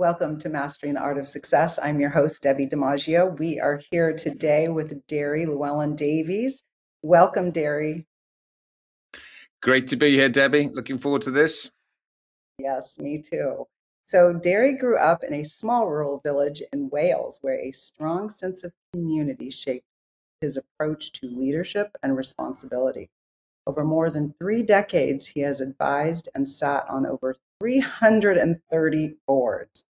Welcome to Mastering the Art of Success. I'm your host, Debbie DiMaggio. We are here today with Deri Llewellyn-Davies. Welcome, Deri. Great to be here, Debbie. Looking forward to this. Yes, me too. So, Deri grew up in a small rural village in Wales where a strong sense of community shaped his approach to leadership and responsibility. Over more than 3 decades, he has advised and sat on over 330 boards,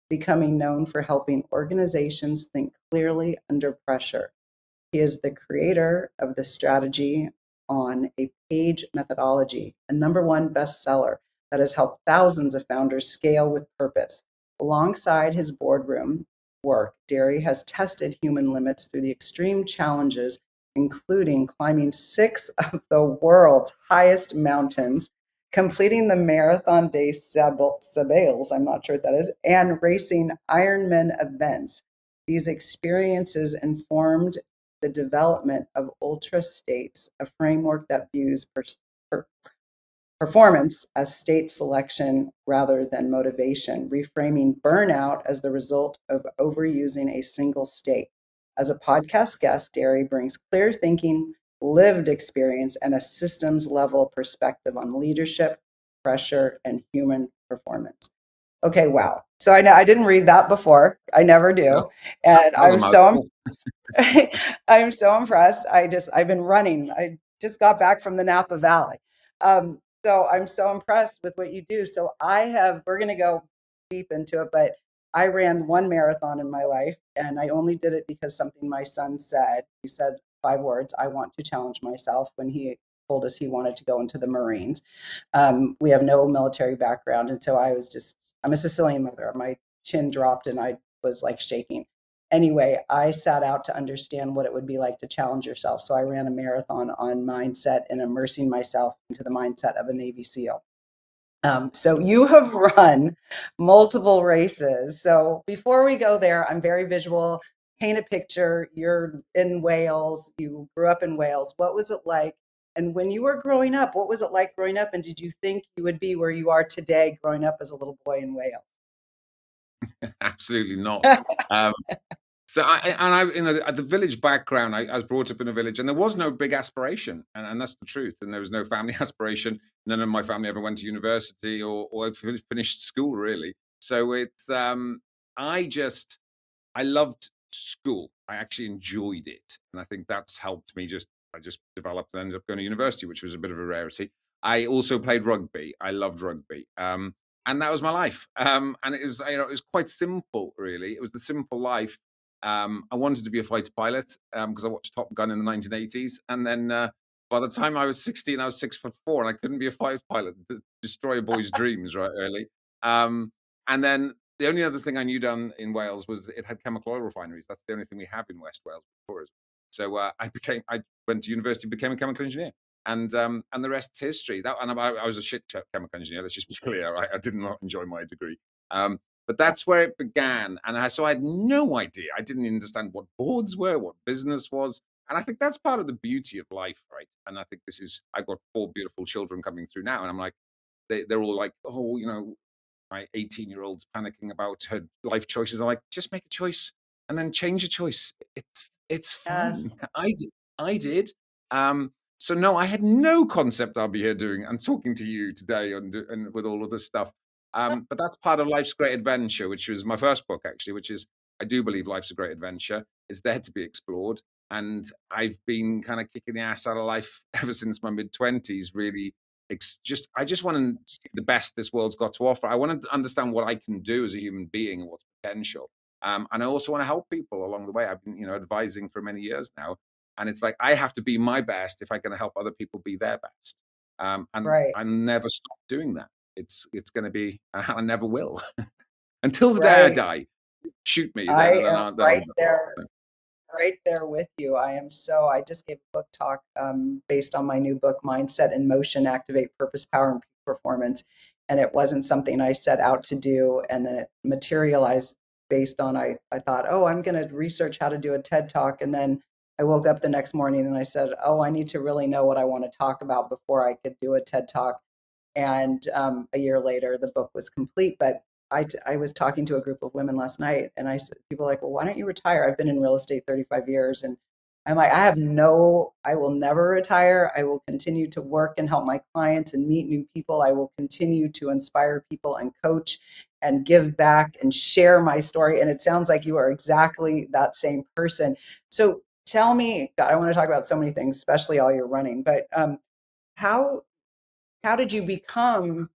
becoming known for helping organizations think clearly under pressure. He is the creator of the strategy on a page methodology, a #1 bestseller that has helped thousands of founders scale with purpose. Alongside his boardroom work, Deri has tested human limits through the extreme challenges, including climbing 6 of the world's highest mountains, completing the Marathon des Sables, I'm not sure what that is, and racing Ironman events. These experiences informed the development of ultra states, a framework that views performance as state selection rather than motivation, reframing burnout as the result of overusing a single state. As a podcast guest, Deri brings clear thinking, lived experience, and a systems level perspective on leadership, pressure, and human performance. Okay, wow. So I know I didn't read that before. I never Oh, do. And that was a mouthful. I'm so impressed. I've been running. I just got back from the Napa Valley. So I'm so impressed with what you do. So we're going to go deep into it, but I ran one marathon in my life and I only did it because something my son said. He said 5 words: I want to challenge myself, when he told us he wanted to go into the Marines. We have no military background. And so I'm a Sicilian mother. My chin dropped and I was like shaking. Anyway, I sat out to understand what it would be like to challenge yourself. So I ran a marathon on mindset and immersing myself into the mindset of a Navy SEAL. So you have run multiple races. So before we go there, I'm very visual. Paint a picture. You're in Wales. You grew up in Wales. What was it like? And when you were growing up, what was it like growing up? And did you think you would be where you are today, growing up as a little boy in Wales? Absolutely not. Um, at the village background, I was brought up in a village, and there was no big aspiration, and that's the truth. And there was no family aspiration. None of my family ever went to university or finished school, really. So I just, I loved school. I actually enjoyed it, and I think that's helped me. I just developed and ended up going to university, which was a bit of a rarity. I also played rugby. I loved rugby. And that was my life. And it was quite simple, really. It was the simple life. I wanted to be a fighter pilot because I watched Top Gun in the 1980s, and then by the time I was 16, I was 6'4", and I couldn't be a fighter pilot. Destroy a boy's dreams right early. And then the only other thing I knew down in Wales was it had chemical oil refineries. That's the only thing we have in West Wales for tourism. So I went to university, became a chemical engineer, and the rest's history. I was a shit chemical engineer. Let's just be clear. I did not enjoy my degree, but that's where it began. And so I had no idea. I didn't understand what boards were, what business was, and I think that's part of the beauty of life, right? And I think I've got 4 beautiful children coming through now, and I'm like, they're all like, oh, my 18-year-old's panicking about her life choices. I'm like, just make a choice and then change your choice. It's fine. Yes. I did. So no, I had no concept I'll be here doing and talking to you today and with all of this stuff. But that's part of Life's Great Adventure, which was my first book actually, which is I do believe life's a great adventure. It's there to be explored. And I've been kind of kicking the ass out of life ever since my mid-20s, really. I just want to see the best this world's got to offer. I want to understand what I can do as a human being and what's potential. And I also want to help people along the way. I've been, advising for many years now, and it's like I have to be my best if I can help other people be their best. And Right. I never stop doing that. It's going to be, I never will, until the day I Right. die. Shoot me, I am then I'll right there with you. I just gave a book talk based on my new book, Mindset in Motion: Activate Purpose, Power, and Peak Performance. And it wasn't something I set out to do. And then it materialized based on, I thought, oh, I'm going to research how to do a TED talk. And then I woke up the next morning and I said, oh, I need to really know what I want to talk about before I could do a TED talk. And a year later, the book was complete. But I was talking to a group of women last night, and I said, people are like, well, why don't you retire? I've been in real estate 35 years. And I'm like, I will never retire. I will continue to work and help my clients and meet new people. I will continue to inspire people and coach and give back and share my story. And it sounds like you are exactly that same person. So tell me, God, I want to talk about so many things, especially all your running, but how, how did you become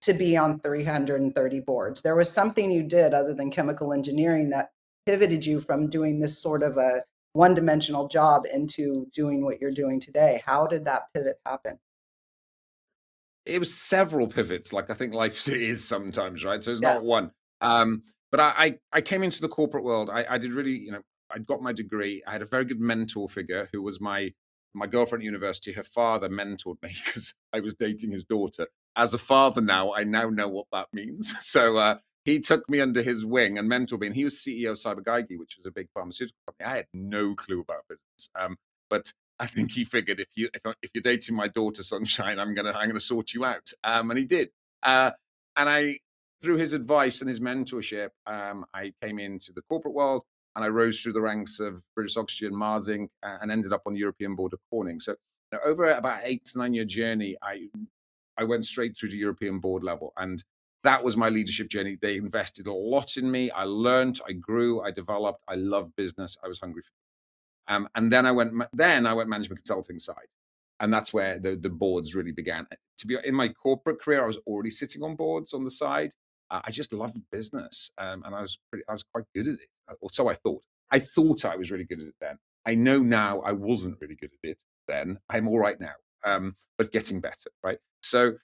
to be on 330 boards? There was something you did other than chemical engineering that pivoted you from doing this sort of a one dimensional job into doing what you're doing today. How did that pivot happen? It was several pivots, like I think life is sometimes, right? So it's not Yes. one. But I came into the corporate world. I did really, I got my degree. I had a very good mentor figure who was my girlfriend at university. Her father mentored me because I was dating his daughter. As a father now, I now know what that means. So he took me under his wing and mentored me. And he was CEO of Cybergeigy, which was a big pharmaceutical company. I had no clue about business. But I think he figured if you're dating my daughter Sunshine, I'm gonna sort you out, and he did. And I, through his advice and his mentorship, I came into the corporate world and I rose through the ranks of British Oxygen, Mars Inc., and ended up on the European board of Corning. So over about 8 to 9 year journey, I went straight through to European board level, and that was my leadership journey. They invested a lot in me. I learned, I grew, I developed. I loved business. I was hungry for and then I went management consulting side, and that's where the boards really began. To be in my corporate career, I was already sitting on boards on the side. I just loved business, and I was quite good at it. Or so I thought. I thought I was really good at it then. I know now I wasn't really good at it then. I'm all right now, but getting better, right? So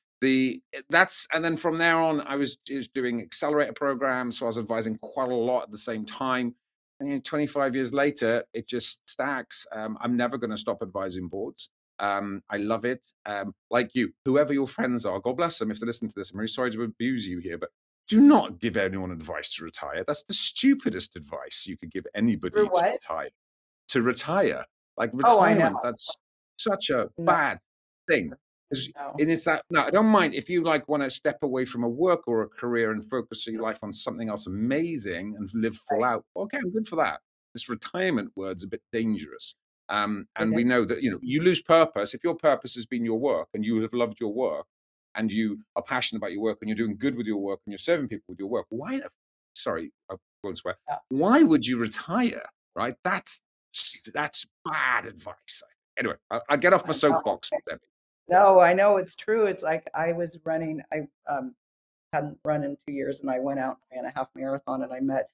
that's and then from there on, I was just doing accelerator programs. So I was advising quite a lot at the same time. And 25 years later, it just stacks. I'm never going to stop advising boards. I love it. Like you, whoever your friends are, God bless them if they listen to this. I'm really sorry to abuse you here, but do not give anyone advice to retire. That's the stupidest advice you could give Through anybody to what? retire. To retire, like Oh, I know. retirement, that's such a No, bad thing. 'Cause no. it is that no, I don't mind if you like want to step away from a work or a career and focus your life on something else amazing and live full Right. out. Okay, I'm good for that. This retirement word's a bit dangerous. It And we is. know that you lose purpose if your purpose has been your work and you have loved your work and you are passionate about your work and you're doing good with your work and you're serving people with your work. Sorry, I won't swear. Yeah. Why would you retire? Right? That's bad advice. Anyway, I'll get off my I know. soapbox, Debbie. No, I know it's true. It's like I was running, I hadn't run in 2 years, and I went out and ran a half marathon, and I met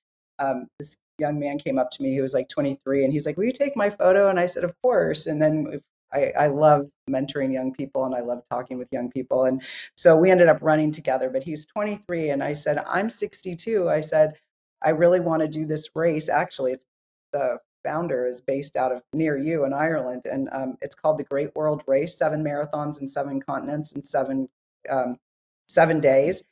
this young man came up to me who was like 23, and he's like, will you take my photo? And I said, of course. And then I love mentoring young people and I love talking with young people. And so we ended up running together, but he's 23. And I said, I'm 62. I said, I really want to do this race. Actually, it's the founder is based out of near you in Ireland. And it's called the Great World Race, 7 marathons in 7 continents in um, 7 days.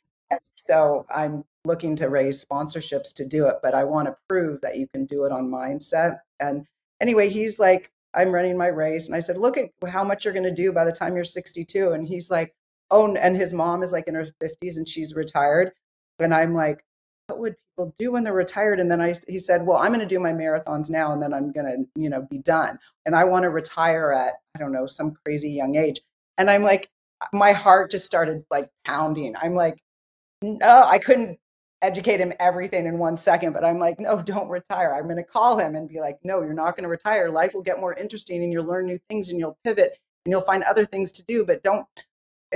So I'm looking to raise sponsorships to do it, but I want to prove that you can do it on mindset. And anyway, he's like, I'm running my race. And I said, look at how much you're going to do by the time you're 62. And he's like, oh, and his mom is like in her 50s and she's retired. And I'm like, what would people do when they're retired? And then he said, well, I'm going to do my marathons now and then I'm going to, be done. And I want to retire at, I don't know, some crazy young age. And I'm like, my heart just started like pounding. I'm like, no, I couldn't educate him everything in 1 second, but I'm like, no, don't retire. I'm going to call him and be like, no, you're not going to retire. Life will get more interesting and you'll learn new things and you'll pivot and you'll find other things to do, but don't.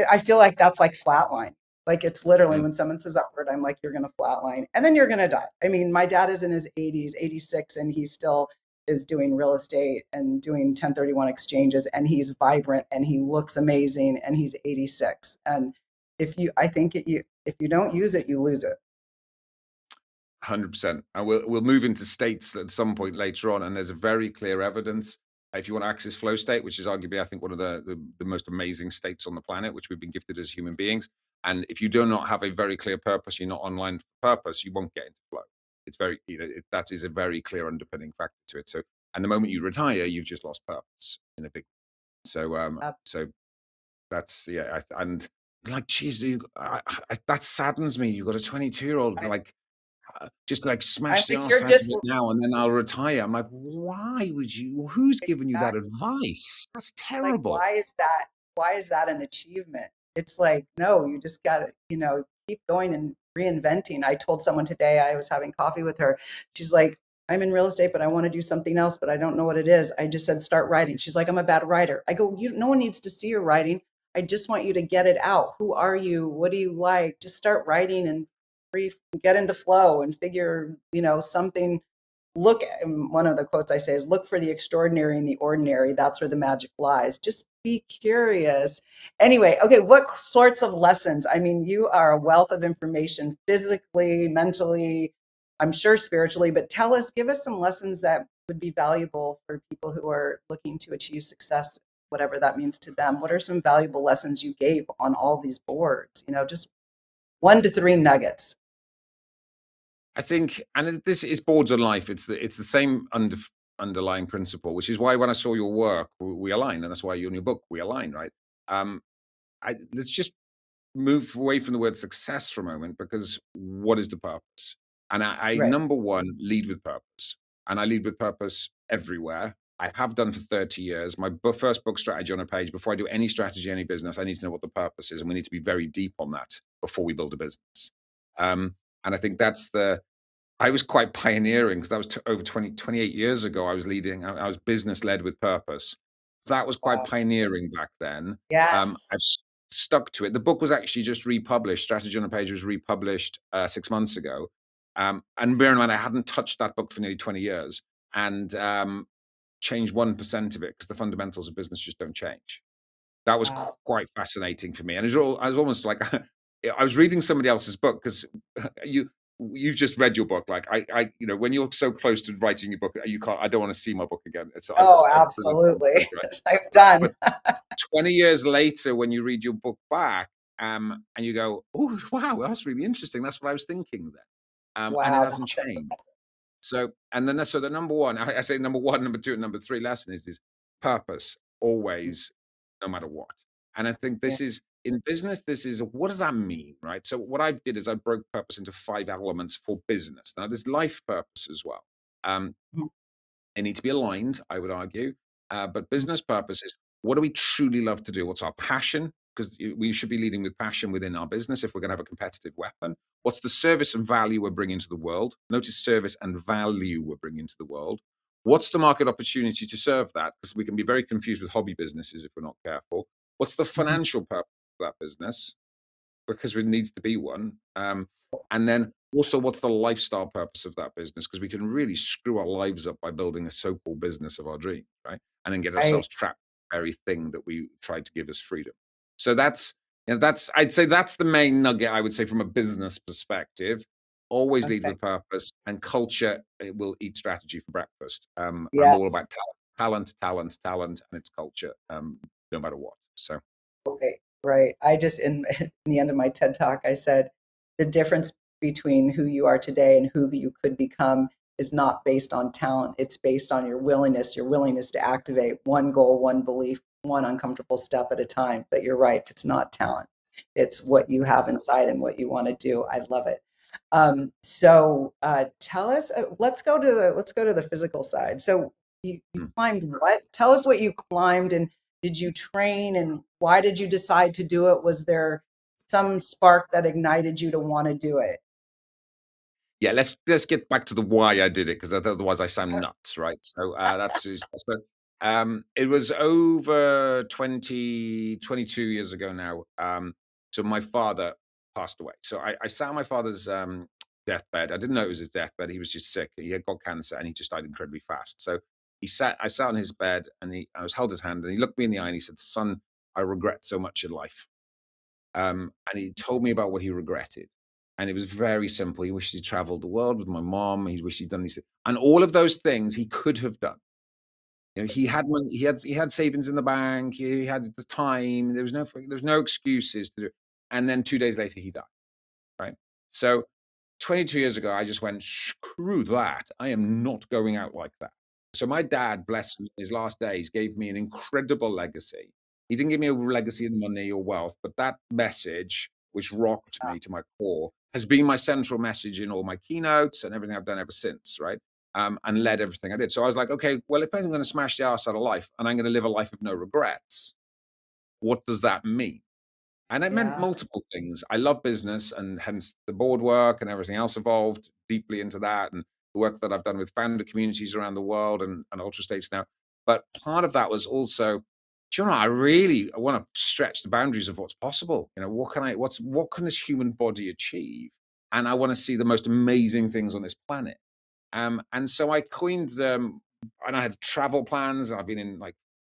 I feel like that's like flatline. Like it's literally Mm. when someone says that word, I'm like, you're going to flatline and then you're going to die. I mean, my dad is in his 80s, 86, and he still is doing real estate and doing 1031 exchanges, and he's vibrant and he looks amazing and he's 86. And I think if you don't use it, you lose it. 100%. And we'll move into states at some point later on, and there's a very clear evidence. If you want to access flow state, which is arguably, I think, one of the most amazing states on the planet, which we've been gifted as human beings. And if you do not have a very clear purpose, you're not online for purpose, you won't get into flow. It's very, that is a very clear underpinning factor to it. So, and the moment you retire, you've just lost purpose in a big. So, Uh, so that's yeah, and like, geez, that saddens me. You've got a 22-year-old, I, like, just like I'm smash the like, arse you're out of just it now, and then I'll retire. I'm like, why would you? Who's giving you that exactly. advice? That's Like, terrible. why is that an achievement? It's like, no, you just gotta, keep going and reinventing. I told someone today, I was having coffee with her. She's like, I'm in real estate, but I want to do something else, but I don't know what it is. I just said, start writing. She's like, I'm a bad writer. I go, no one needs to see your writing. I just want you to get it out. Who are you? What do you like? Just start writing and free, get into flow and figure, something. Look, one of the quotes I say is, look for the extraordinary in the ordinary. That's where the magic lies. Just be curious. Anyway, okay, what sorts of lessons? I mean, you are a wealth of information, physically, mentally, I'm sure spiritually, but give us some lessons that would be valuable for people who are looking to achieve success, whatever that means to them. What are some valuable lessons you gave on all these boards? Just 1 to 3 nuggets. I think, and this is boards on life. It's the same underlying principle, which is why when I saw your work, we align, and that's why you and your book we align, right? Um, let's just move away from the word success for a moment, because what is the purpose? And I Right. number one, lead with purpose, and I lead with purpose everywhere. I have done for 30 years. My first book, Strategy on a Page. Before I do any strategy, any business, I need to know what the purpose is, and we need to be very deep on that before we build a business. And I think I was quite pioneering, because that was over 28 years ago. I was business led with purpose. That was quite Wow. pioneering back then. I've Yes. stuck to it. The book was actually just republished. Strategy on a Page was republished 6 months ago. And bear in mind, I hadn't touched that book for nearly 20 years, and changed 1% of it, because the fundamentals of business just don't change. That was Wow. quite fascinating for me, and I was almost like I was reading somebody else's book, because you've just read your book. Like, when you're so close to writing your book, you can't. I don't want to see my book again. It's Oh, I pretty much absolutely. right. I'm But done. 20 years later, when you read your book back, and you go, oh wow, that's really interesting. That's what I was thinking then, and it Wow, hasn't that's changed. impressive. So, and then so the number one, I say number one, number two, and number three lesson is purpose always, no matter what. And I think Yeah. this is in business. This is, what does that mean, right? So what I did is I broke purpose into 5 elements for business. Now there's life purpose as well. Um, Mhm. they need to be aligned, I would argue. But Mhm. business purpose is, what do we truly love to do? What's our passion? Because we should be leading with passion within our business if we're going to have a competitive weapon. What's the service and value we're bringing to the world? Notice service and value we're bringing to the world. What's the market opportunity to serve that? Because we can be very confused with hobby businesses if we're not careful. What's the Mhm. financial purpose of that business? Because there needs to be one. And then also, what's the lifestyle purpose of that business? Because we can really screw our lives up by building a so-called business of our dreams, right? And then get Right. ourselves trapped in the very thing that we tried to give us freedom. So that's I'd say that's the main nugget, I would say, from a business perspective. Always lead Okay. with purpose, and culture, it will eat strategy for breakfast. I'm all Yes. about talent, and its culture, no matter what. So Okay. Right. I just, in the end of my TED talk, I said the difference between who you are today and who you could become is not based on talent. It's based on your willingness to activate one goal, one belief, one uncomfortable step at a time. But you're right. It's not talent. It's what you have inside and what you want to do. I love it. So tell us. Let's go to the physical side. So you mm. climbed what? Tell us what you climbed, and did you train, and why did you decide to do it? Was there some spark that ignited you to want to do it? Yeah, let's get back to the why I did it, because otherwise I sound nuts, right? So that's just, so, it was over 22 years ago now. So my father passed away. So I sat on my father's deathbed. I didn't know it was his deathbed. He was just sick. He had got cancer, and he just died incredibly fast. So I sat on his bed, and I was held his hand, and he looked me in the eye, and he said, "Son, I regret so much in life." And he told me about what he regretted. And it was very simple. He wished he'd traveled the world with my mom. He wished he'd done these things. And all of those things he could have done. He had money, he had savings in the bank, he had the time, there was no excuses to do it. And then 2 days later he died, right? So 22 years ago, I just went, screw that. I am not going out like that. So my dad, bless him, in his last days, gave me an incredible legacy. He didn't give me a legacy of money or wealth, but that message, which rocked me to my core, has been my central message in all my keynotes and everything I've done ever since, right? And led everything I did. So I was like, okay, well, if I'm going to smash the arse out of life and I'm going to live a life of no regrets, what does that mean? And it meant Yeah. multiple things. I love business, and hence the board work and everything else evolved deeply into that, and the work that I've done with founder communities around the world and ultra states now. But part of that was also, do you know, I want to stretch the boundaries of what's possible. You know, what can this human body achieve? And I want to see the most amazing things on this planet. And so I coined them, and I had travel plans. I've been in like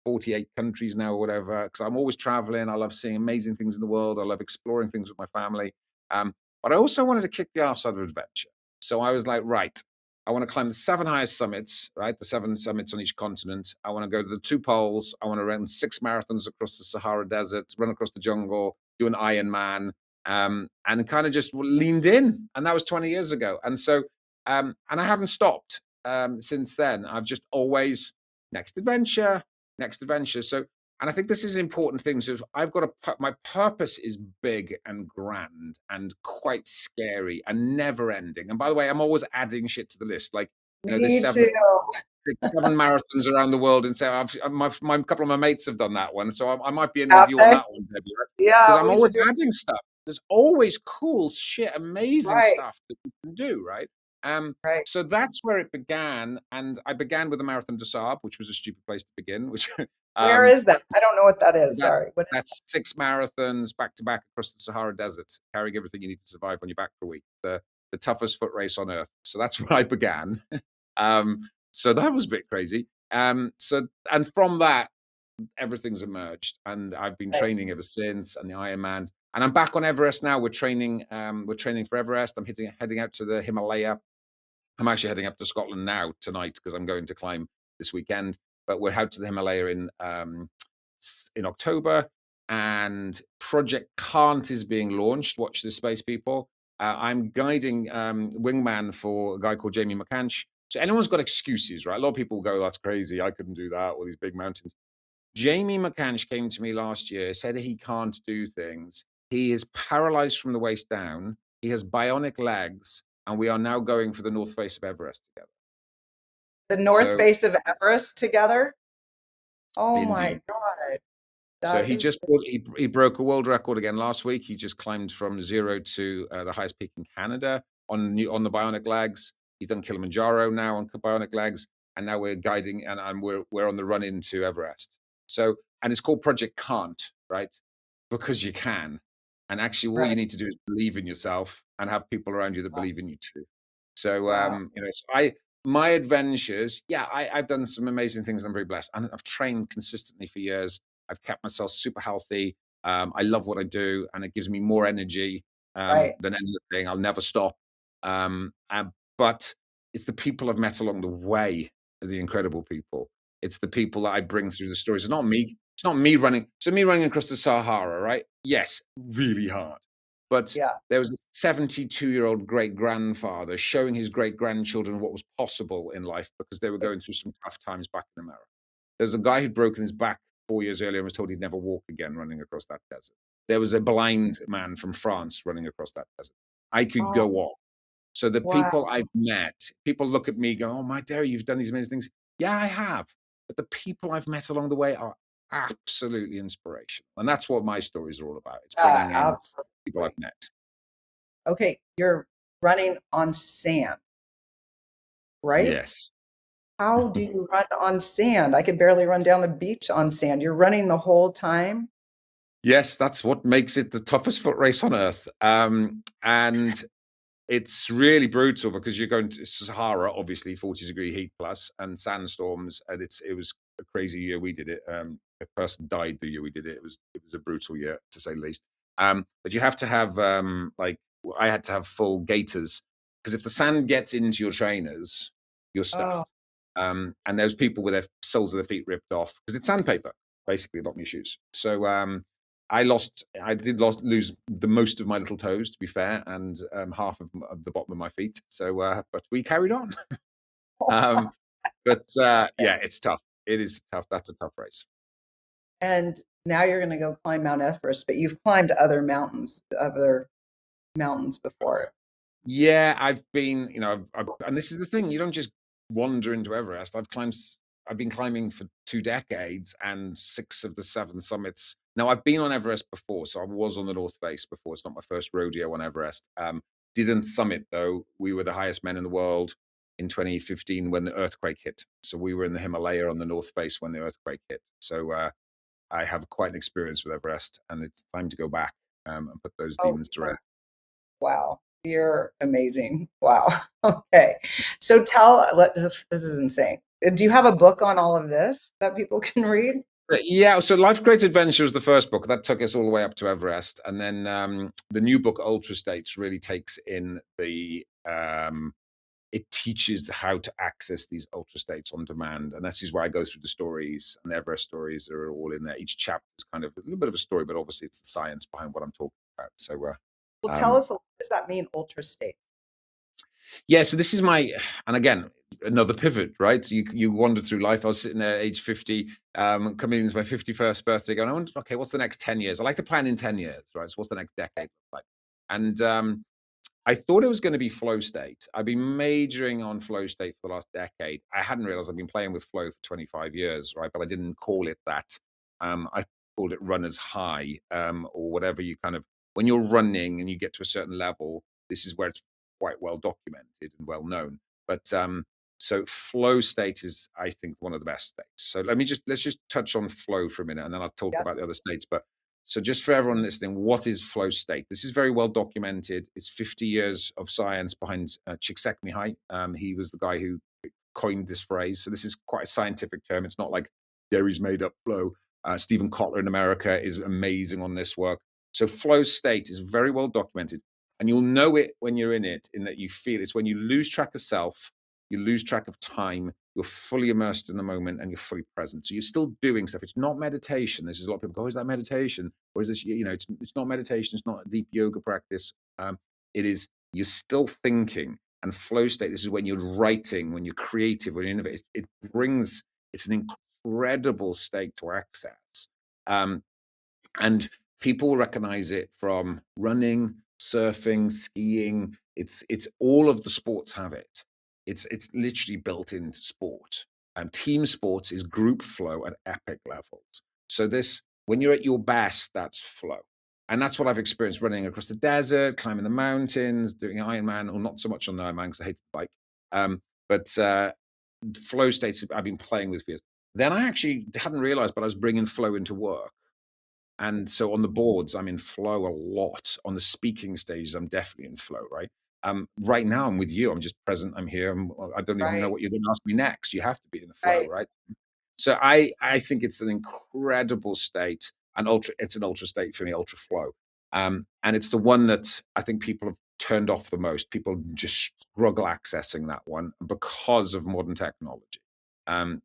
48 countries now or whatever, because I'm always traveling. I love seeing amazing things in the world. I love exploring things with my family. But I also wanted to kick the arse out of adventure. So I was like, right, I want to climb the 7 highest summits, right? The 7 summits on each continent. I want to go to the 2 poles. I want to run 6 marathons across the Sahara Desert, run across the jungle, do an Ironman, and kind of just leaned in. And that was 20 years ago. And I haven't stopped since then. I've just always next adventure, next adventure. So, and I think this is an important thing. So I've got my purpose is big and grand and quite scary and never ending. And by the way, I'm always adding shit to the list. Like, you know, there's Me too. 7 marathons around the world, and so my couple of my mates have done that one, so I might be in with Have you on they? that one, Debbie, right? Because Yeah, I'm we should always do it. adding stuff. There's always cool shit, amazing Right, stuff that you can do, right? right. So that's where it began, and I began with the Marathon des Sables, which was a stupid place to begin, which Where um, is that? I don't know what that is. that Sorry. What is that's 6 marathons back to back across the Sahara Desert, carrying everything you need to survive on your back for a week. The toughest foot race on earth. So that's where I began. um, so that was a bit crazy. And from that, everything's emerged, and I've been that? training ever since, and the Ironmans. And I'm back on Everest now. We're training. We're training for Everest. I'm heading out to the Himalaya. I'm actually heading up to Scotland now tonight because I'm going to climb this weekend. But we're out to the Himalaya in October, and Project Can't is being launched. Watch this space, people. I'm guiding wingman for a guy called Jamie McCansh. So anyone's got excuses, right? A lot of people go, "That's crazy. I couldn't do that. All these big mountains." Jamie McCansh came to me last year, said he can't do things. He is paralyzed from the waist down. He has bionic legs, and we are now going for the north face of Everest together. The North So, Face of Everest together? Oh my indeed. God. So That he is just he broke a world record again last week. He just climbed from zero to the highest peak in Canada on the bionic legs. He's done Kilimanjaro now on bionic legs, and now we're guiding and we're on the run into Everest. So, and it's called Project Can't, right? Because you can. And actually, all you right. need to do is believe in yourself and have people around you that Wow. believe in you too. So, Wow. my adventures, yeah, I've done some amazing things. I'm very blessed, and I've trained consistently for years. I've kept myself super healthy. I love what I do, and it gives me more energy Right. than anything. I'll never stop. But it's the people I've met along the way, the incredible people. It's the people that I bring through the stories. It's not me. It's not me running. So me running across the Sahara, right? Yes, really hard. But Yeah. there was a 72-year-old great grandfather showing his great grandchildren what was possible in life because they were going through some tough times back in America. There was a guy who'd broken his back 4 years earlier and was told he'd never walk again running across that desert. There was a blind man from France running across that desert. I could Oh, go on. So the people wow. I've met, people look at me go, "Oh my Derry, you've done these amazing things." Yeah, I have. But the people I've met along the way are absolutely inspirational. And that's what my stories are all about. It's bringing in people I've Absolutely. met. Okay, you're running on sand, right? Yes. How do you run on sand? I could barely run down the beach on sand. You're running the whole time? Yes, that's what makes it the toughest foot race on earth. And it's really brutal because you're going to Sahara, obviously 40-degree heat plus, and sandstorms, and it was a crazy year we did it. A person died the year we did it. It was a brutal year to say the least. But you have to have I had to have full gaiters because if the sand gets into your trainers, you're Oh, stuffed. And there's people with their soles of their feet ripped off because it's sandpaper, basically, not my shoes. So I did lose the most of my little toes, to be fair, and half of the bottom of my feet. So, but we carried on. um, but yeah, it's tough. It is tough. That's a tough race. and now you're going to go climb Mount Everest, but you've climbed other mountains before. Yeah, I've been, and this is the thing, you don't just wander into Everest. I've been climbing for 2 decades and 6 of the 7 summits. Now, I've been on Everest before, so I was on the North Face before. It's not my first rodeo on Everest. Didn't summit though. We were the highest men in the world in 2015 when the earthquake hit. So we were in the Himalaya on the North Face when the earthquake hit. So I have quite an experience with Everest, and it's time to go back and put those Oh, demons to rest. wow. You're amazing. Wow. Okay. So this is insane. Do you have a book on all of this that people can read? Yeah, so Life's Great Adventure was the first book that took us all the way up to Everest, and then the new book Ultra States really takes in it teaches how to access these ultra states on demand, and this is where I go through the stories, and the Everest stories are all in there. Each chapter is kind of a little bit of a story, but obviously it's the science behind what I'm talking about. So Well, tell um, us, what does that mean, ultra state? yeah, so this is and again, another pivot, right? So you wander through life. I was sitting there, age 50, coming into my 51st birthday, going, I wonder, okay, what's the next 10 years? I like to plan in 10 years, right? So what's the next decade look like? And I thought it was going to be flow state. I've been majoring on flow state for the last decade. I hadn't realized I've been playing with flow for 25 years, right? But I didn't call it that. I called it runner's high, or whatever you kind of, when you're running and you get to a certain level, this is where it's quite well documented and well known. But so flow state is, I think, one of the best states. So let's just touch on flow for a minute, and then I'll talk Yep. about the other states. But so just for everyone listening, what is flow state? This is very well documented. It's 50 years of science behind Csikszentmihalyi. He was the guy who coined this phrase. So this is quite a scientific term. It's not like Deri's made up flow. Stephen Kotler in America is amazing on this work. So flow state is very well documented. And you'll know it when you're in it, in that you feel it's when you lose track of self, you lose track of time, you're fully immersed in the moment, and you're fully present. So you're still doing stuff. It's not meditation. There's a lot of people go, oh, is that meditation? Or is this, it's not meditation. It's not a deep yoga practice. It is, you're still thinking. And flow state, this is when you're writing, when you're creative, when you're innovative. It's an incredible state to access. And people will recognize it from running, surfing, skiing. It's all of the sports have it. It's literally built into sport. Team sports is group flow at epic levels. So this, when you're at your best, that's flow. And that's what I've experienced running across the desert, climbing the mountains, doing Ironman, or not so much on the Ironman because I hate the bike. But flow states I've been playing with for years. Then I actually hadn't realized, but I was bringing flow into work. And so on the boards, I'm in flow a lot. On the speaking stages, I'm definitely in flow, right? Right now, I'm with you. I'm just present. I'm here. I don't even know Right. what you're going to ask me next. You have to be in the flow, Right. right? So I think it's an incredible state, and it's an ultra state for me, ultra flow. And it's the one that I think people have turned off the most. People just struggle accessing that one because of modern technology. Um,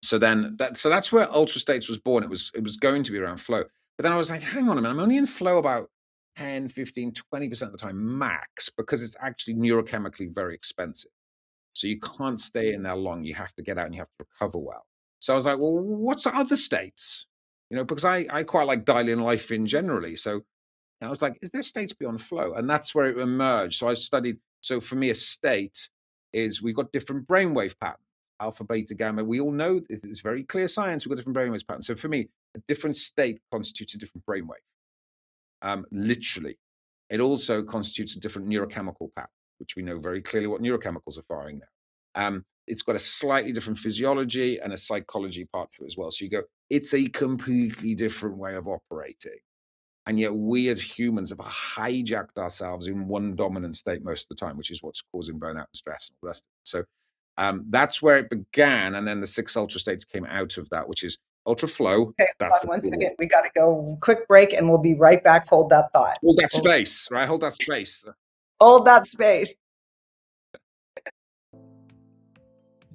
so that's where Ultra States was born. It was going to be around flow. But then I was like, hang on a minute, I'm only in flow about 10, 15, 20% of the time max, because it's actually neurochemically very expensive. So you can't stay in there long. You have to get out and you have to recover well. So I was like, well, what's the other states? Because I quite like dialing life in generally. So and I was like, is there states beyond flow? And that's where it emerged. So I studied. So for me, a state is, we've got different brainwave patterns, alpha, beta, gamma. We all know it's very clear science. We've got different brainwave patterns. So for me, a different state constitutes a different brainwave. Literally. It also constitutes a different neurochemical pattern, which we know very clearly what neurochemicals are firing now. It's got a slightly different physiology and a psychology part to it as well. So you go, it's a completely different way of operating. And yet we as humans have hijacked ourselves in one dominant state most of the time, which is what's causing burnout and stress and all the rest of it. So that's where it began. And then the 6 ultra states came out of that, which is ultra flow. Okay, That's hold on the one core. second. We got to go quick break and we'll be right back. Hold that thought. Hold that Hold, space, right? Hold that space. hold that space.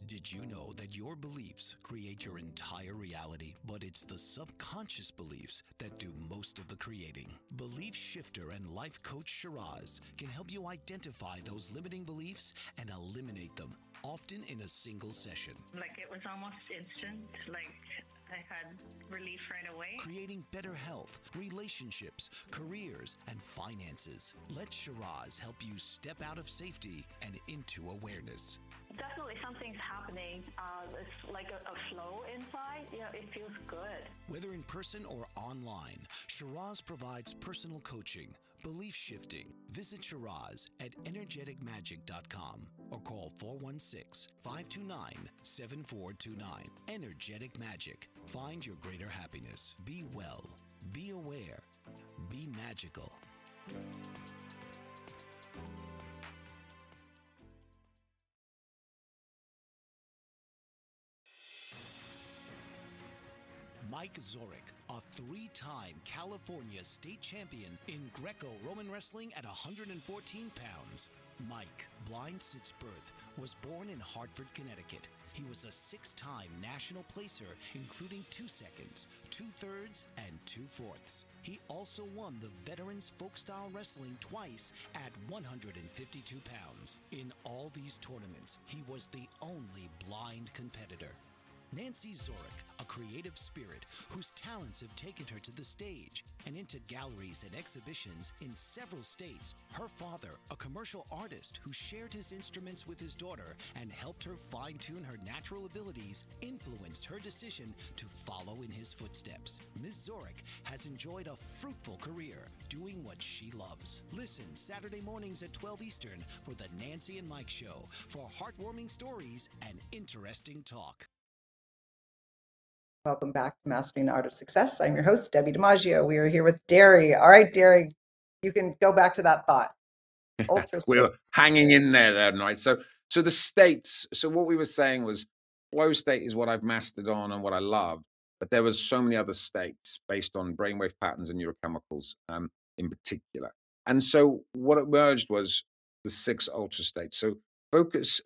Did you know that your beliefs create your entire reality, but it's the subconscious beliefs that do most of the creating? Belief shifter and life coach Shiraz can help you identify those limiting beliefs and eliminate them, often in a single session. Like, it was almost instant. Like, I had relief right away. Creating better health, relationships, careers, and finances. Let Shiraz help you step out of safety and into awareness. Definitely something's happening. It's like a flow inside. It feels good. Whether in person or online, Shiraz provides personal coaching, belief shifting. Visit Shiraz at energeticmagic.com or call 416-529-7429. Energetic Magic. Find your greater happiness. Be well. Be aware. Be magical. Mike Zorek, a three-time California state champion in Greco-Roman wrestling at 114 pounds. Mike, blind since birth, was born in Hartford, Connecticut. He was a six-time national placer, including 2 seconds, 2/3, and 2/4. He also won the Veterans Folk-Style Wrestling twice at 152 pounds. In all these tournaments, he was the only blind competitor. Nancy Zorek, a creative spirit whose talents have taken her to the stage and into galleries and exhibitions in several states. Her father, a commercial artist who shared his instruments with his daughter and helped her fine-tune her natural abilities, influenced her decision to follow in his footsteps. Ms. Zorek has enjoyed a fruitful career doing what she loves. Listen Saturday mornings at 12 Eastern for the Nancy and Mike Show for heartwarming stories and interesting talk. Welcome back to Mastering the Art of Success. I'm your host, Debbie DiMaggio. We are here with Deri. All right, Deri, you can go back to that thought. Ultra state. We're hanging in there, right? So the states. So what we were saying was, flow state is what I've mastered on and what I love. But there was so many other states based on brainwave patterns and neurochemicals, in particular. And so what emerged was the 6 ultra states. So focus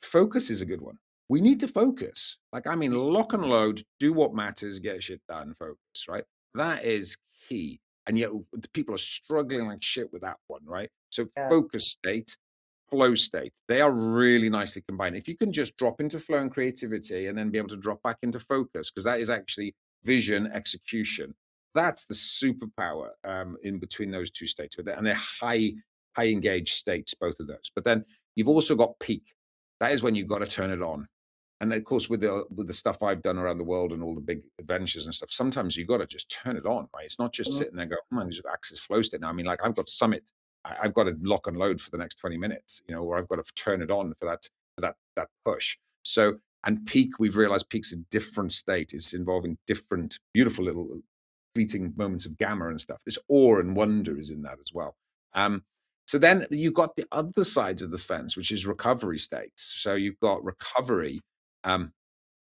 is a good one. We need to focus. Lock and load, do what matters, get shit done, focus, right? That is key. And yet people are struggling like shit with that one, right? So Yes. Focus state, flow state, they are really nicely combined. If you can just drop into flow and creativity and then be able to drop back into focus, because that is actually vision, execution. That's the superpower in between those two states. And they're high engaged states, both of those. But then you've also got peak. That is when you've got to turn it on. And of course, with the stuff I've done around the world and all the big adventures and stuff, sometimes you got to just turn it on, right? It's not just sitting there and go, I just access flow state now. I've got Summit. I've got to lock and load for the next 20 minutes, or I've got to turn it on for that push. So, and peak, we've realized peak's a different state. It's involving different, beautiful little fleeting moments of gamma and stuff. This awe and wonder is in that as well. So then you've got the other side of the fence, which is recovery states. So you've got recovery,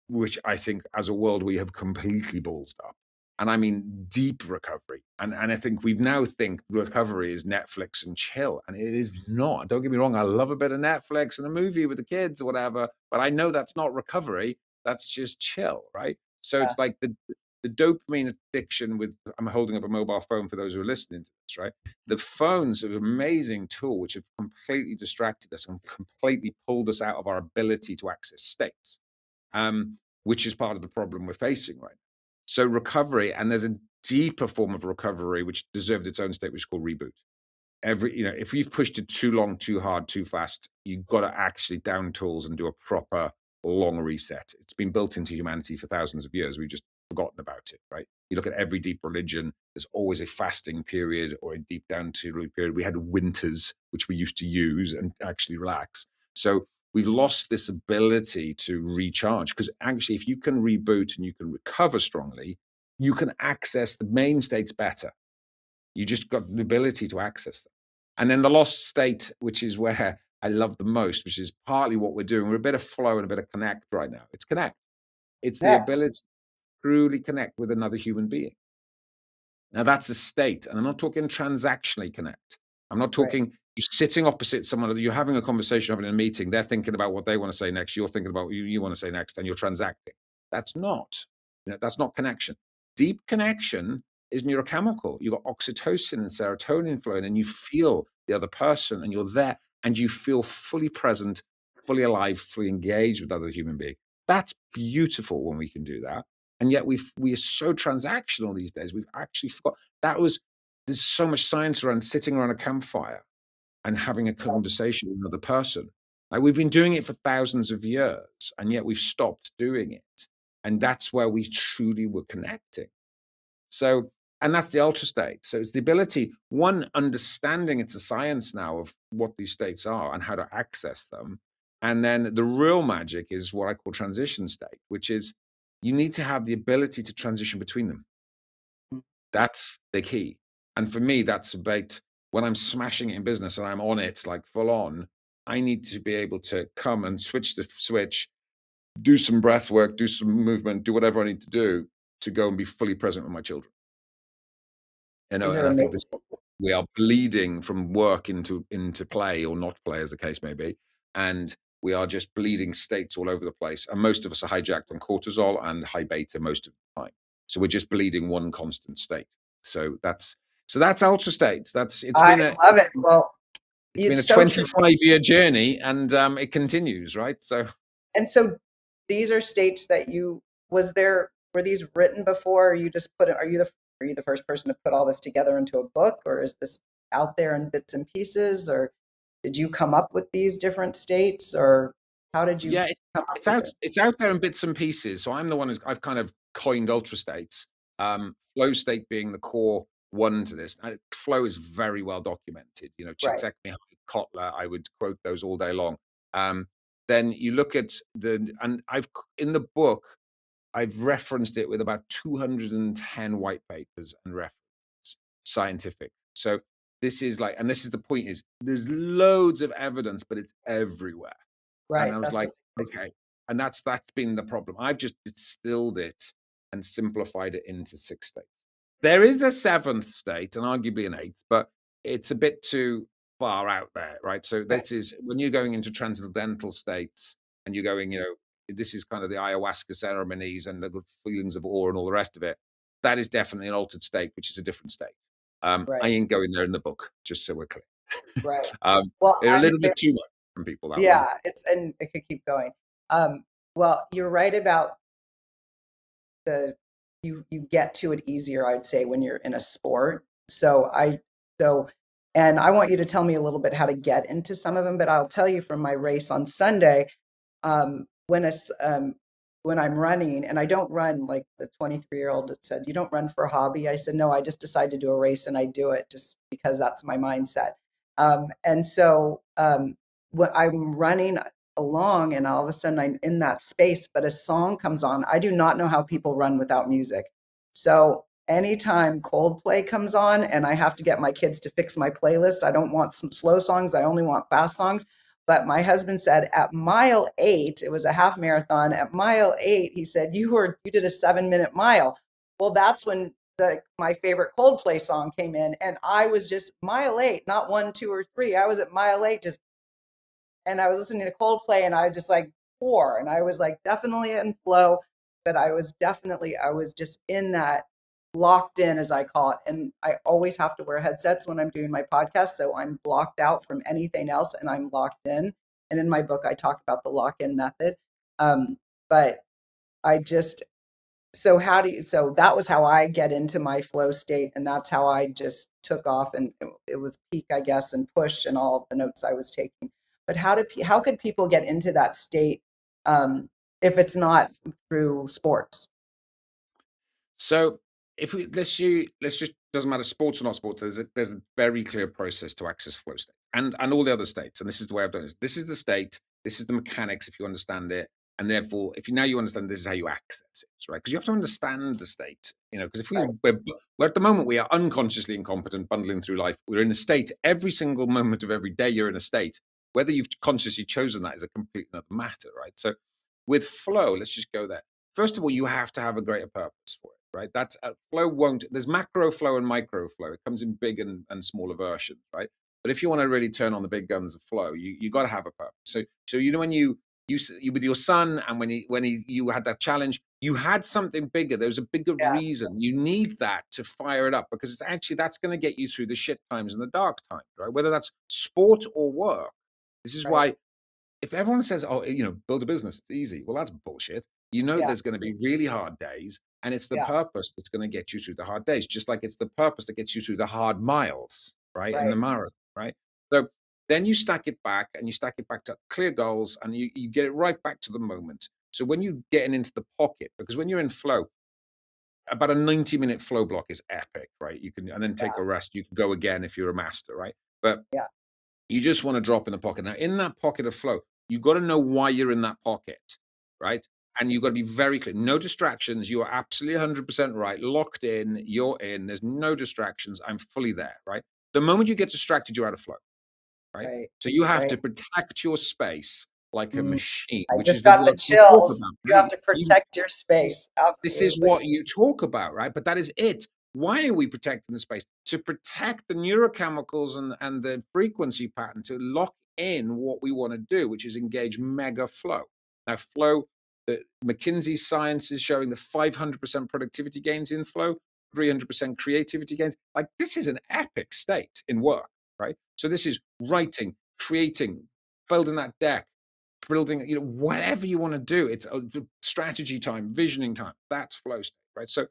which I think as a world we have completely ballsed up. And I mean deep recovery. And I think we now think recovery is Netflix and chill. And it is not. Don't get me wrong, I love a bit of Netflix and a movie with the kids or whatever, but I know that's not recovery. That's just chill, right? So It's like the dopamine addiction with, I'm holding up a mobile phone for those who are listening to this, right? The phone's an amazing tool which have completely distracted us and completely pulled us out of our ability to access states. Which is part of the problem we're facing right now. So recovery, and there's a deeper form of recovery which deserved its own state, which is called reboot. If you've pushed it too long, too hard, too fast, you've got to actually down tools and do a proper long reset. It's been built into humanity for thousands of years. We've just forgotten about it, right? You look at every deep religion, there's always a fasting period or a deep down to period. We had winters, which we used to use and actually relax. So we've lost this ability to recharge, because actually if you can reboot and you can recover strongly, you can access the main states better. You just got the ability to access them. And then the lost state, which is where I love the most, which is partly what we're doing. We're a bit of flow and a bit of connect right now. It's connect. It's the ability to truly connect with another human being. Now that's a state. And I'm not talking transactionally connect. I'm not talking you're sitting opposite someone, you're having a conversation, having a meeting, they're thinking about what they want to say next, you're thinking about what you want to say next, and you're transacting. That's not connection. Deep connection is neurochemical. You've got oxytocin and serotonin flowing, and you feel the other person, and you're there, and you feel fully present, fully alive, fully engaged with other human being. That's beautiful when we can do that. And yet we are so transactional these days. We've actually forgot there's so much science around sitting around a campfire and having a conversation with another person. Like we've been doing it for thousands of years, and yet we've stopped doing it. And that's where we truly were connecting. So, and that's the ultra state. So it's the ability, one, understanding it's a science now of what these states are and how to access them. And then the real magic is what I call transition state, which is you need to have the ability to transition between them. That's the key. And for me, that's about when I'm smashing it in business and I'm on it, like full on, I need to be able to come and switch the switch, do some breath work, do some movement, do whatever I need to do to go and be fully present with my children. These And are I think amazing. we are bleeding from work into play or not play, as the case may be. And we are just bleeding states all over the place. And most of us are hijacked on cortisol and high beta most of the time. So we're just bleeding one constant state. So that's ultra states. I love it. Well, It's been it's a so true. 25-year journey, and it continues, right? So And so these are states that were these written before, or you just put it, are you the first person to put all this together into a book, or is this out there in bits and pieces, or did you come up with these different states, or how did you yeah, come up with it? it's out there in bits and pieces. So I'm the one I've kind of coined ultra states. Flow state being the core one to this. Flow is very well documented. You know, Right, Csikszentmihalyi, Kotler, I would quote those all day long. Then you look at and I've in the book I've referenced it with about 210 white papers and references, scientific. So this is like, and this is the point is there's loads of evidence, but it's everywhere. And right. I was That's like, what, okay. And that's been the problem. I've just distilled it and simplified it into 6 states. There is a 7th state and arguably an 8th, but it's a bit too far out there, right? So okay, this is when you're going into transcendental states and you're going, this is kind of the ayahuasca ceremonies and the good feelings of awe and all the rest of it. That is definitely an altered state, which is a different state. I right, ain't going there in the book, just so we're clear. right. um, Well, they're a I'm little very, bit too much from people, that one. yeah, and it could keep going. Well, you're right about the you get to it easier, I'd say, when you're in a sport. So and I want you to tell me a little bit how to get into some of them, but I'll tell you from my race on Sunday, um, when it's when I'm running, and I don't run like the 23-year-old that said, "You don't run for a hobby." I said, "No, I just decide to do a race and I do it just because that's my mindset." And so when I'm running along and all of a sudden I'm in that space, but a song comes on. I do not know how people run without music. So anytime Coldplay comes on and I have to get my kids to fix my playlist, I don't want some slow songs. I only want fast songs. But my husband said at mile 8, it was a half marathon. At mile 8, he said, you did a 7-minute mile. Well, that's when my favorite Coldplay song came in. And I was just mile 8, not 1, 2, or 3. I was at mile 8, just, and I was listening to Coldplay and I was just like poor. And I was like definitely in flow, but I was just in that locked in, as I call it. And I always have to wear headsets when I'm doing my podcast. So I'm blocked out from anything else and I'm locked in. And in my book, I talk about the lock in method. But I just, so that was how I get into my flow state. And that's how I just took off, and it was peak, I guess, and push and all of the notes I was taking. But how could people get into that state, if it's not through sports? So if we let's just doesn't matter sports or not sports. There's a very clear process to access flow state and all the other states. And this is the way I've done it. This is the state. This is the mechanics. If you understand it, and therefore, if you now you understand, this is how you access it, right? Because you have to understand the state. Because if Right, we're at the moment we are unconsciously incompetent, bundling through life. We're in a state every single moment of every day. You're in a state. Whether you've consciously chosen that is a complete another matter, right? So with flow, let's just go there. First of all, you have to have a greater purpose for it, right? That's flow won't, there's macro flow and micro flow. It comes in big and smaller versions, right? But if you want to really turn on the big guns of flow, you got to have a purpose. So when you with your son and when you had that challenge, you had something bigger. There was a bigger yes, reason. You need that to fire it up because it's actually that's going to get you through the shit times and the dark times, right? Whether that's sport or work. This is right, why if everyone says, "Oh, build a business, it's easy," well, that's bullshit. yeah, There's going to be really hard days. And it's the Yeah. purpose that's going to get you through the hard days, just like it's the purpose that gets you through the hard miles, right? In the Right. marathon, right? So then you stack it back and you stack it back to clear goals and you get it right back to the moment. So when you're getting into the pocket, because when you're in flow, about a 90-minute flow block is epic, right? You can, and then take Yeah. a rest. You can go again if you're a master, right? But Yeah. you just want to drop in the pocket. Now, in that pocket of flow, you've got to know why you're in that pocket, right? And you've got to be very clear. No distractions. You are absolutely 100% right. Locked in. You're in. There's no distractions. I'm fully there, right? The moment you get distracted, you're out of flow, right? Right. So you have Right. to protect your space like a Mm. machine, I which is just the got the work you talk chills. about, You have right? to You, protect your this, space. this is Absolutely. what you talk about, right? But that is it. Why are we protecting the space? To protect the neurochemicals and the frequency pattern to lock in what we want to do, which is engage mega flow. Now, flow, the McKinsey science is showing the 500% productivity gains in flow, 300% creativity gains. Like, this is an epic state in work, right? So this is writing, creating, building that deck, building, whatever you want to do. It's a strategy time, visioning time. That's flow state, right? So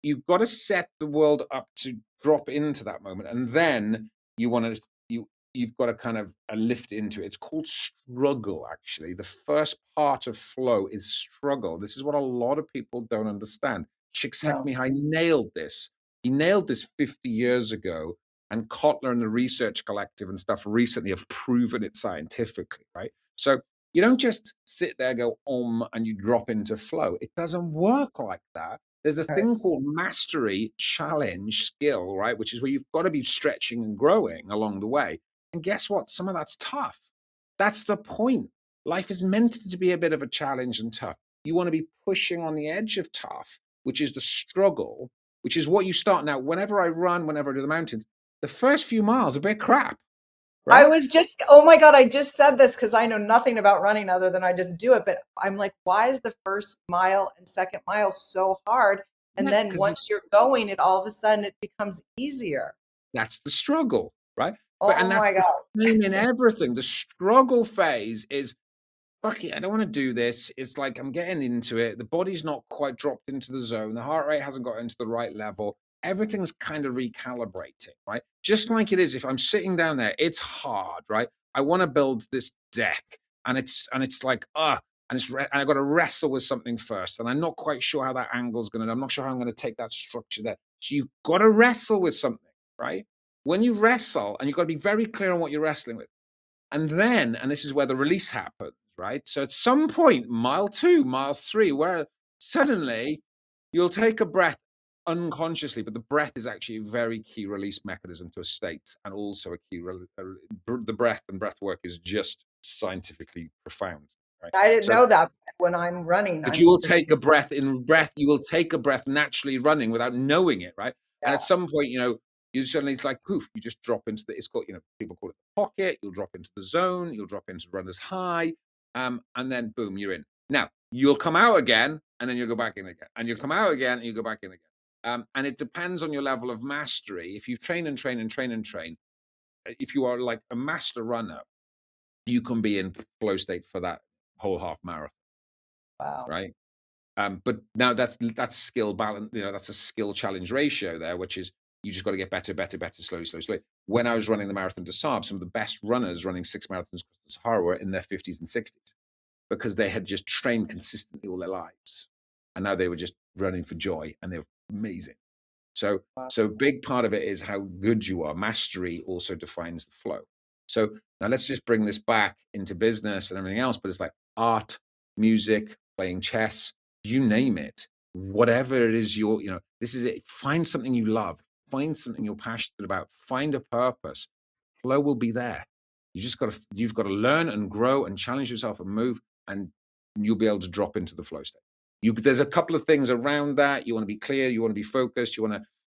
you've got to set the world up to drop into that moment, and then you've got to kind of lift into it. It's called struggle, actually. The first part of flow is struggle. This is what a lot of people don't understand. No. Csikszentmihalyi nailed this. He nailed this 50 years ago, and Kotler and the Research Collective and stuff recently have proven it scientifically, right? So you don't just sit there, go and you drop into flow. It doesn't work like that. There's a Okay. thing called mastery, challenge, skill, right? Which is where you've got to be stretching and growing along the way. And guess what? Some of that's tough. That's the point. Life is meant to be a bit of a challenge and tough. You want to be pushing on the edge of tough, which is the struggle, which is what you start. Now, whenever I run, whenever I do the mountains, the first few miles are a bit crap, I right? was just, oh my God, I just said this because I know nothing about running other than I just do it. But I'm like, why is the first mile and second mile so hard? And Yeah, then because once you're going, it all of a sudden it becomes easier. that's the struggle, right? And Oh that's my the God. same in everything. The struggle phase is, fuck it, I don't want to do this. It's like I'm getting into it. The body's not quite dropped into the zone. The heart rate hasn't got into the right level. Everything's kind of recalibrating, right? Just like it is if I'm sitting down there, it's hard, right? I want to build this deck, and it's like and and I got to wrestle with something first, and I'm not quite sure how that angle's going to. I'm not sure how I'm going to take that structure there. So you've got to wrestle with something, right? When you wrestle, and you've got to be very clear on what you're wrestling with. And then, and this is where the release happens, right? So at some point, mile 2, mile 3, where suddenly you'll take a breath unconsciously, but the breath is actually a very key release mechanism to a state, and also a key, the breath and breath work is just scientifically profound, right? I didn't So know that when I'm running. but you I'm will just, take a breath in breath. You will take a breath naturally running without knowing it, right? And yeah. at some point, you suddenly it's like poof. You just drop into the. It's called, people call it the pocket. You'll drop into the zone. You'll drop into runner's high, and then boom, you're in. Now you'll come out again, and then you'll go back in again, and you'll come out again, and you go back in again. And it depends on your level of mastery. If you train and train and train and train, if you are like a master runner, you can be in flow state for that whole half marathon, Wow. right? But now that's skill balance. That's a skill challenge ratio there, which is you just got to get better, better, better, slowly, slowly, slowly. When I was running the Marathon des Sables, some of the best runners running 6 marathons across the Sahara were in their 50s and 60s because they had just trained consistently all their lives, and now they were just running for joy, and they were amazing. So, Wow. so a big part of it is how good you are. Mastery also defines the flow. So now let's just bring this back into business and everything else, but it's like art, music, playing chess, you name it, whatever it is this is it. Find something you love, find something you're passionate about, find a purpose. Flow will be there. You've got to learn and grow and challenge yourself and move, and you'll be able to drop into the flow state. There's a couple of things around that. You want to be clear, you want to be focused,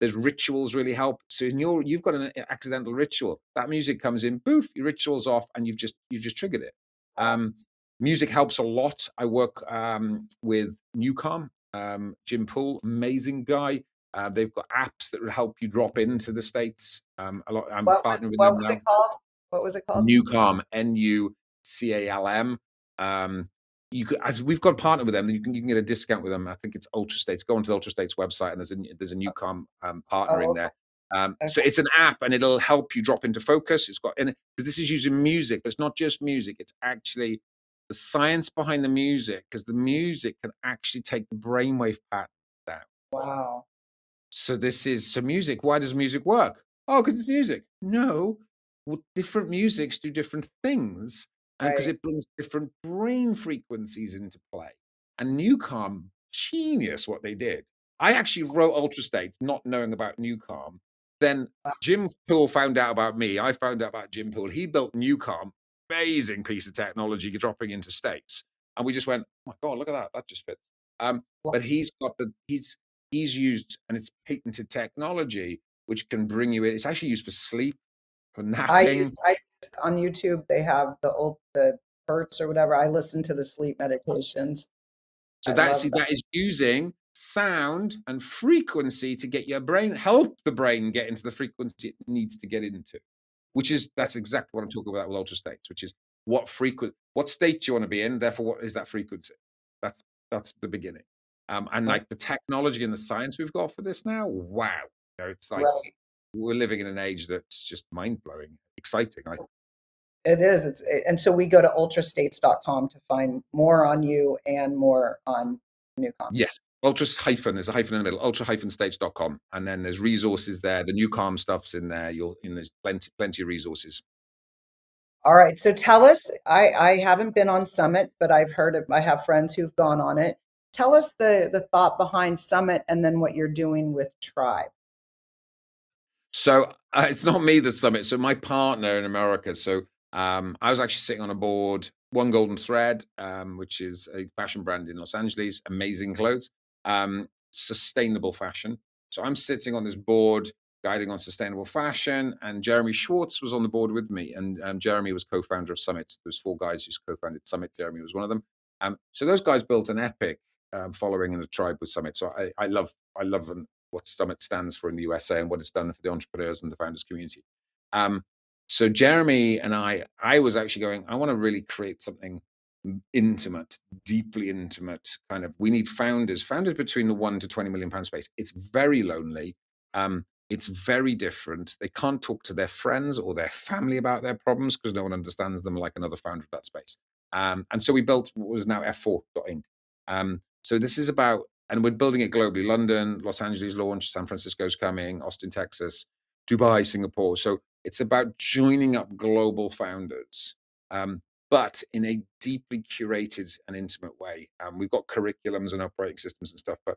there's rituals really help. So you've got an accidental ritual. That music comes in, boof, your ritual's off, and you've just triggered it. Music helps a lot. I work with Newcom, Jim Poole, amazing guy. They've got apps that will help you drop into the states. I'm partnering with What them was now. it called? What was it called? Newcom, Nucalm. we've got a partner with them. You can get a discount with them. I think it's Ultra States. Go onto the Ultra States website, and there's a Newcom partner in Oh, there. So okay. it's an app, and it'll help you drop into focus. It's got, and because this is using music, but it's not just music. It's actually the science behind the music, because the music can actually take the brainwave pattern down. Wow. So music. Why does music work? Oh, because it's music. No, well, different musics do different things, and because Right. it brings different brain frequencies into play. And Newcom, genius, what they did. I actually wrote Ultra State, not knowing about Newcom. Then Wow. Jim Poole found out about me. I found out about Jim Poole. He built Newcom, amazing piece of technology dropping into states, and we just went, oh my god, look at that, that just fits. But he's used, and it's patented technology, which can bring you in. It's actually used for sleep, for napping. I used on YouTube, they have the Hertz or whatever. I listen to the sleep meditations. So I love that. that is using sound and frequency to get your brain, help the brain get into the frequency it needs to get into. That's exactly what I'm talking about with ultra states, which is what state do you want to be in? Therefore, what is that frequency? That's that's the beginning. And Right. like the technology and the science we've got for this now, wow. It's like Right. we're living in an age that's just mind blowing, exciting. It is. And so we go to ultrastates.com to find more on you and more on Newcom. Yes. Ultra hyphen, there's a hyphen in the middle, ultra-stage.com. And then there's resources there. The new calm stuff's in there. There's plenty of resources. All right. So tell us, I haven't been on Summit, but I have friends who've gone on it. Tell us the thought behind Summit and then what you're doing with Tribe. So it's not me, the summit. So my partner in America. So I was actually sitting on a board, One Golden Thread, which is a fashion brand in Los Angeles, amazing clothes, sustainable fashion. So I'm sitting on this board guiding on sustainable fashion, and Jeremy Schwartz was on the board with me. And Jeremy was co-founder of Summit. There's four guys who co-founded Summit. Jeremy was one of them. So those guys built an epic following in a tribe with Summit. So I love what Summit stands for in the USA and what it's done for the entrepreneurs and the founders community. So Jeremy and I was actually going, I want to really create something intimate, deeply intimate kind of, we need founders between the 1 to 20 million pound space. It's very lonely. It's very different. They can't talk to their friends or their family about their problems because no one understands them like another founder of that space. And so we built what was now F4 Inc. So this is about, and we're building it globally. London, Los Angeles launched, San Francisco's coming, Austin, Texas, Dubai, Singapore. So it's about joining up global founders, but in a deeply curated and intimate way. We've got curriculums and operating systems and stuff, but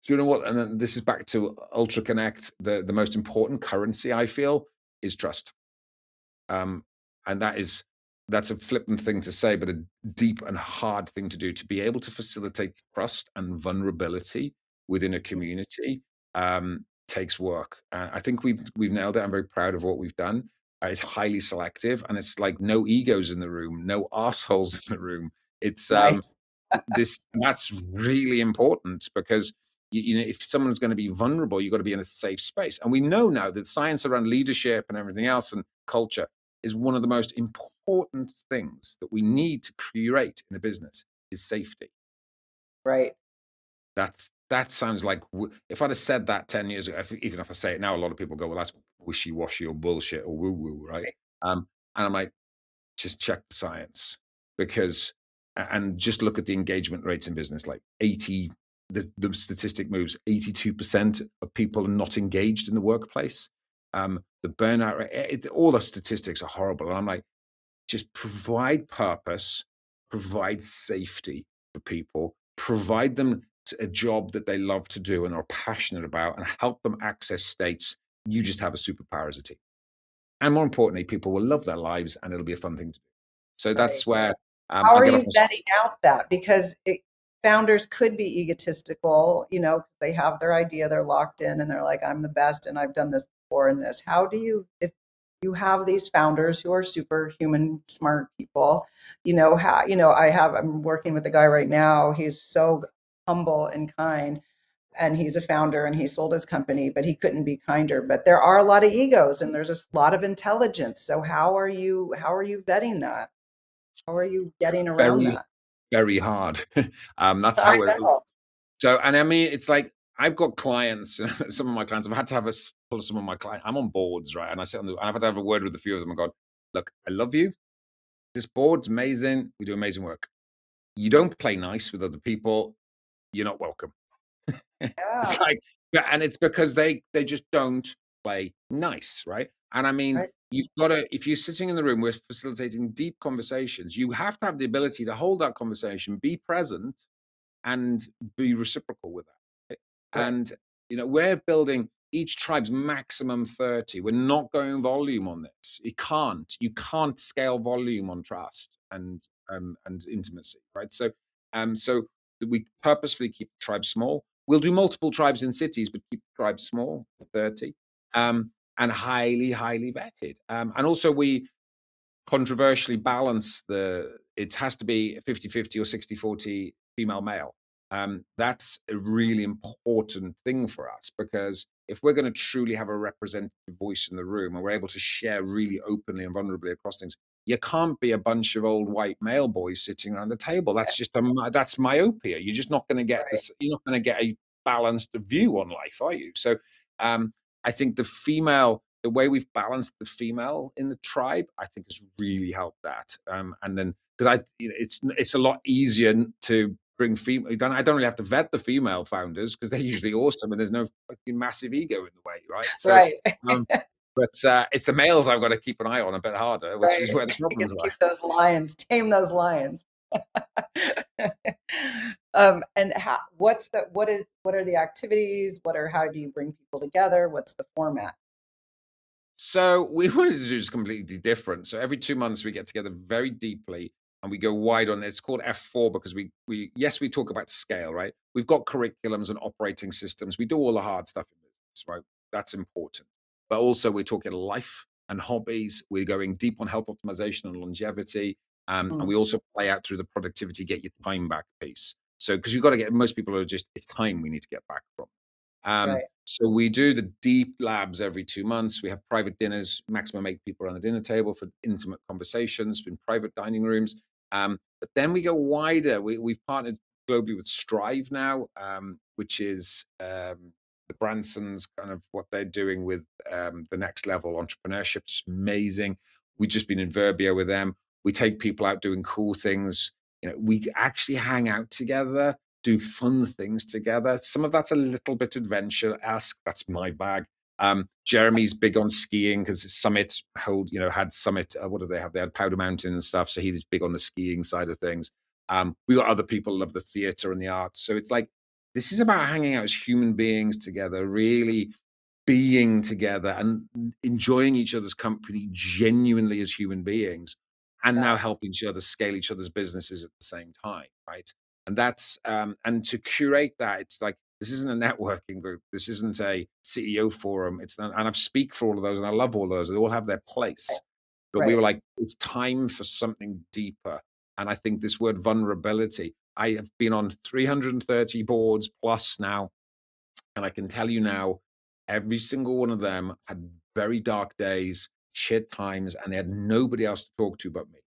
do you know what? And then this is back to Ultra Connect. The most important currency, I feel, is trust. Um, and that's a flippant thing to say, but a deep and hard thing to do, to be able to facilitate trust and vulnerability within a community takes work. I think we've nailed it. I'm very proud of what we've done. It's highly selective, and it's like no egos in the room, no assholes in the room. It's Nice. that's really important, because if someone's going to be vulnerable, you've got to be in a safe space. And we know now that science around leadership and everything else and culture is one of the most important things that we need to create in a business is safety. Right. That sounds like, if I'd have said that 10 years ago, even if I say it now, a lot of people go, well, that's wishy-washy or bullshit or woo-woo, right? And I'm like, just check the science, because, and just look at the engagement rates in business, like the statistic moves, 82% of people are not engaged in the workplace. The burnout rate, all the statistics are horrible. And I'm like, just provide purpose, provide safety for people, provide them a job that they love to do and are passionate about, and help them access states. You just have a superpower as a team. And more importantly, people will love their lives, and it'll be a fun thing to do. So Right. that's where How I are get off you my. vetting out that? Because founders could be egotistical, they have their idea, they're locked in, and they're like, I'm the best, and I've done this before in this. How do you, if you have these founders who are superhuman smart people, I'm working with a guy right now. He's so humble and kind, and he's a founder, and he sold his company, but he couldn't be kinder. But there are a lot of egos, and there's a lot of intelligence. So how are you vetting that? How are you getting around Very that? very hard. That's I how it. know. So, and I mean, it's like I've got clients. Some of my clients, I've had to have pull some of my clients. I'm on boards, right? And I sit on and I've had to have a word with a few of them and go, look, I love you. This board's amazing. We do amazing work. You don't play nice with other people. You're not welcome. Yeah. It's like, yeah, and it's because they just don't play nice, right? And I mean, Right. you've got to, if you're sitting in the room, we're facilitating deep conversations. You have to have the ability to hold that conversation, be present, and be reciprocal with that. Right? Right. And we're building each tribe's maximum 30. We're not going volume on this. You can't scale volume on trust and intimacy, right? So we purposefully keep the tribe small. We'll do multiple tribes in cities, but keep the tribe small, 30, and highly, highly vetted. And also we controversially balance it has to be 50-50 or 60-40 female male. That's a really important thing for us, because if we're going to truly have a representative voice in the room and we're able to share really openly and vulnerably across things, you can't be a bunch of old white male boys sitting around the table. That's just that's myopia. You're just not going to get Right. this. You're not going to get a balanced view on life, are you? So I think the way we've balanced the female in the tribe, I think has really helped that. And then because it's a lot easier to bring female. I don't really have to vet the female founders because they're usually awesome and there's no fucking massive ego in the way, right? So, Right. um, but it's the males I've got to keep an eye on a bit harder, which is Right. where the You got problems to lie. keep those lions, tame those lions. And what are the activities? How do you bring people together? What's the format? So we wanted to do this completely different. So every 2 months we get together very deeply and we go wide on it. It's called F4 because we talk about scale, right? We've got curriculums and operating systems. We do all the hard stuff in business, right? That's important. But also we're talking life and hobbies. We're going deep on health optimization and longevity. And Mm, we also play out through the productivity, get your time back piece. So because you've got to get, most people are just, it's time we need to get back from. right. So we do the deep labs every 2 months. We have private dinners, maximum 8 people around the dinner table for intimate conversations in private dining rooms. But then we go wider. We've partnered globally with Strive now, which is the Bransons, kind of what they're doing with the next level entrepreneurship. It's amazing. We've just been in Verbia with them. We take people out doing cool things. We actually hang out together, do fun things together. Some of that's a little bit adventure-esque. That's my bag. Jeremy's big on skiing because Summit had Summit. What do they have? They had Powder Mountain and stuff. So he's big on the skiing side of things. We got other people who love the theater and the arts. So it's like, this is about hanging out as human beings together, really being together and enjoying each other's company genuinely as human beings, and now Yeah. helping each other scale each other's businesses at the same time, right? And that's and to curate that, it's like, this isn't a networking group, this isn't a CEO forum, it's not, and I've speak for all of those and I love all of those, they all have their place. But we Right. were like, it's time for something deeper. And I think this word vulnerability, I have been on 330 boards plus now, and I can tell you now, every single one of them had very dark days, shit times, and they had nobody else to talk to but me.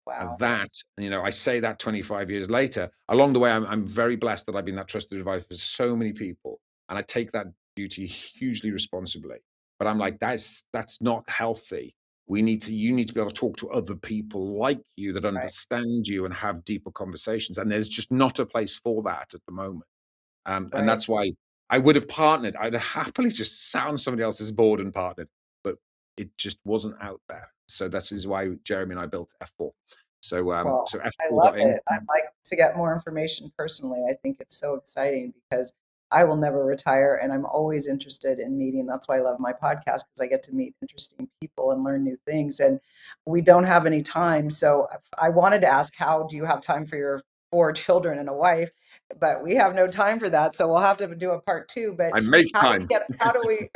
And Wow. that, I say that 25 years later. Along the way, I'm very blessed that I've been that trusted advisor for so many people. And I take that duty hugely responsibly. But I'm like, that's not healthy. You need to be able to talk to other people like you that Right. understand you and have deeper conversations. And there's just not a place for that at the moment. And Right. that's why I would have partnered. I'd happily just sat on somebody else's board and partnered, but it just wasn't out there. So that is why Jeremy and I built F4. Well, So I love F4.in. it. I'd like to get more information personally. I think it's so exciting because I will never retire and I'm always interested in meeting. That's why I love my podcast because I get to meet interesting people and learn new things. And we don't have any time. So I wanted to ask, how do you have time for your 4 children and a wife? But we have no time for that. So we'll have to do a part 2. But I make time. how do we,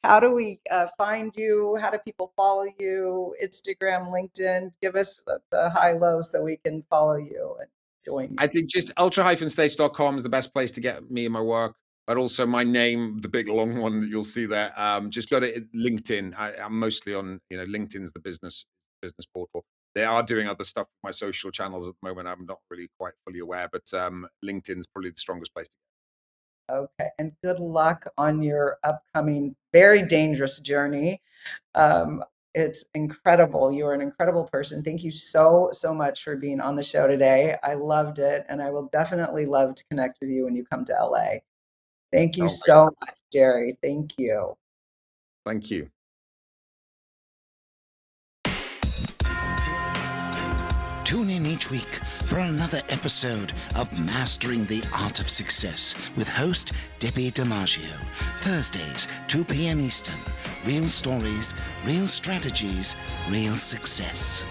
how do we find you? How do people follow you? Instagram, LinkedIn, give us the high low so we can follow you and join you. I think just ultra-states.com is the best place to get me and my work, but also my name, the big long one that you'll see there. Just go to LinkedIn. I'm mostly on, LinkedIn's the business portal. They are doing other stuff with my social channels at the moment. I'm not really quite fully aware, but LinkedIn's probably the strongest place to Okay. And good luck on your upcoming, very dangerous journey. Um, it's incredible. You're an incredible person. Thank you so, so much for being on the show today. I loved it. And I will definitely love to connect with you when you come to LA. Thank you go. so much, Deri. Thank you. Thank you. Tune in each week for another episode of Mastering the Art of Success with host Debbie DiMaggio. Thursdays, 2 p.m. Eastern. Real stories, real strategies, real success.